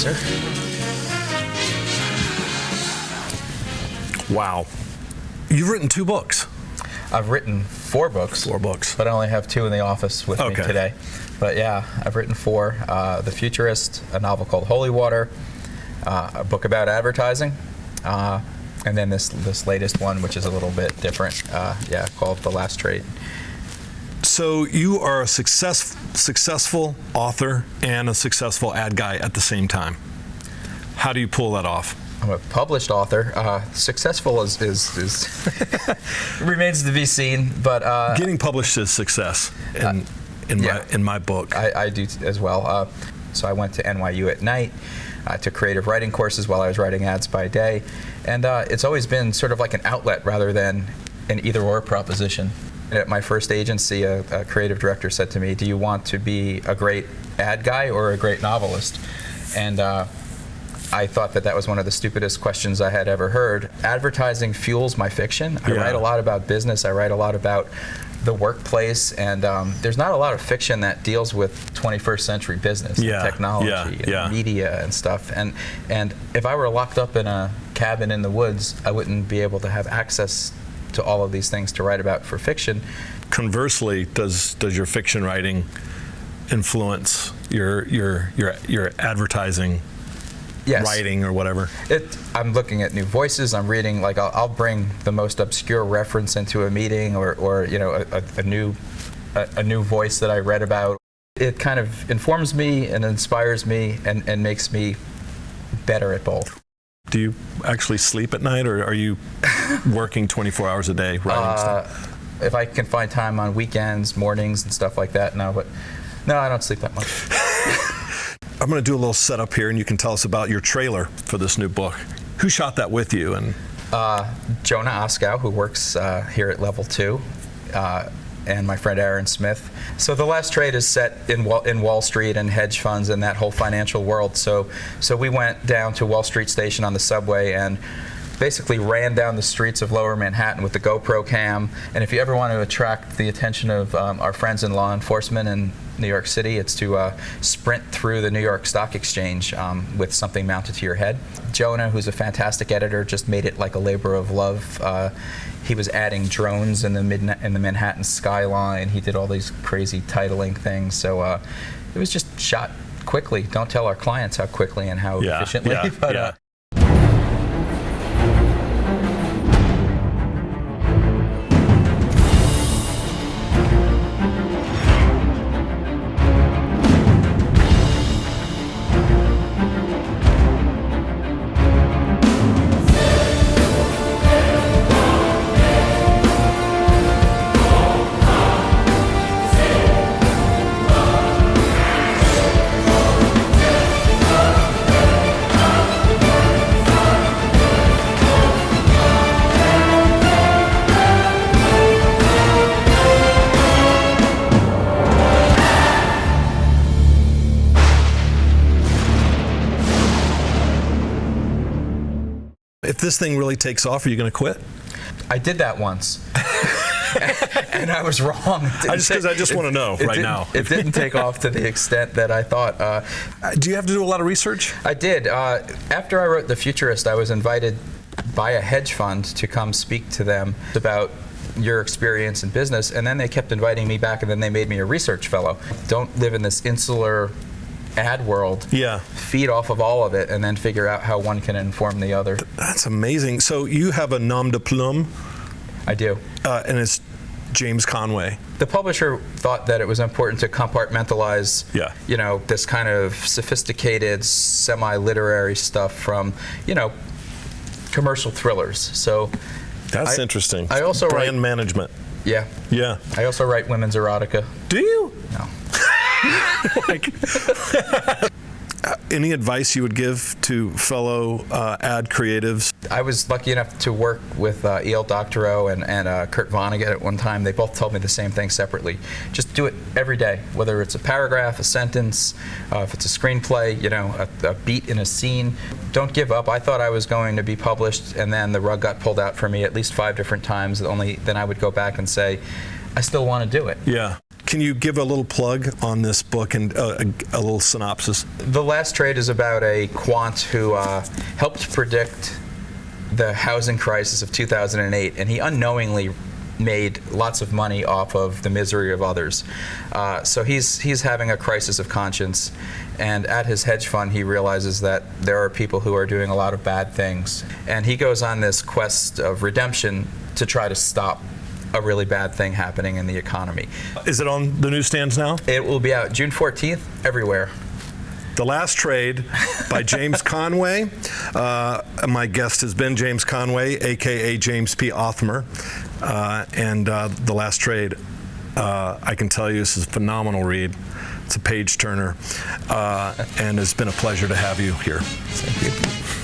sir. Wow. You've written 2 books. I've written 4 books. 4 books. But I only have 2 in the office with me today. But yeah, I've written 4. The Futurist, a novel called Holy Water, a book about advertising, and then this latest one, which is a little bit different, called The Last Trade. So you are a successful author and a successful ad guy at the same time. How do you pull that off? I'm a published author. Successful is remains to be seen, but getting published is success in my book. I do as well. So I went to NYU at night. I took creative writing courses while I was writing ads by day, and it's always been sort of like an outlet rather than an either-or proposition. At my first agency, a creative director said to me, "Do you want to be a great ad guy or a great novelist?" And I thought that was one of the stupidest questions I had ever heard. Advertising fuels my fiction. I write a lot about business. I write a lot about the workplace, and there's not a lot of fiction that deals with 21st century business, and technology, and media and stuff. And if I were locked up in a cabin in the woods, I wouldn't be able to have access to all of these things to write about for fiction. Conversely, does your fiction writing influence your advertising writing or whatever? I'm looking at new voices. I'm reading, like I'll bring the most obscure reference into a meeting, or you know, a new voice that I read about. It kind of informs me and inspires me and makes me better at both. Do you actually sleep at night, or are you working 24 hours a day writing stuff? If I can find time on weekends, mornings, and stuff like that, no. But no, I don't sleep that much. I'm going to do a little setup here, and you can tell us about your trailer for this new book. Who shot that with you? And Jonah Oskow, who works here at Level 2, and my friend Aaron Smith. So The Last Trade is set in Wall Street and hedge funds and that whole financial world. So we went down to Wall Street Station on the subway and basically ran down the streets of Lower Manhattan with the GoPro cam. And if you ever want to attract the attention of our friends in law enforcement in New York City, it's to sprint through the New York Stock Exchange with something mounted to your head. Jonah, who's a fantastic editor, just made it like a labor of love. He was adding drones in the Manhattan skyline. He did all these crazy titling things. So it was just shot quickly. Don't tell our clients how quickly and how efficiently. But, if this thing really takes off, are you going to quit? I did that once. And I was wrong. I just want to know right now. It didn't take off to the extent that I thought. Do you have to do a lot of research? I did. After I wrote The Futurist, I was invited by a hedge fund to come speak to them about your experience in business, and then they kept inviting me back, and then they made me a research fellow. Don't live in this insular ad world. Feed off of all of it and then figure out how one can inform the other. That's amazing. So you have a nom de plume. I do. And it's James Conway. The publisher thought that it was important to compartmentalize you know, this kind of sophisticated semi-literary stuff from, you know, commercial thrillers. So that's interesting. I also brand write management. Yeah. I also write women's erotica. Do you? No. Any advice you would give to fellow ad creatives? I was lucky enough to work with E.L. Doctorow and Kurt Vonnegut at one time. They both told me the same thing separately. Just do it every day, whether it's a paragraph, a sentence, if it's a screenplay, you know, a beat in a scene. Don't give up. I thought I was going to be published, and then the rug got pulled out for me at least 5 different times. Then I would go back and say, I still want to do it. Yeah. Can you give a little plug on this book and a little synopsis? The Last Trade is about a quant who helped predict the housing crisis of 2008, and he unknowingly made lots of money off of the misery of others. So he's having a crisis of conscience, and at his hedge fund he realizes that there are people who are doing a lot of bad things, and he goes on this quest of redemption to try to stop a really bad thing happening in the economy. Is it on the newsstands now? It will be out June 14th everywhere. The Last Trade by James Conway. My guest has been James Conway, a.k.a. James P. Othmer. And The Last Trade, I can tell you this is a phenomenal read. It's a page turner. And it's been a pleasure to have you here. Thank you.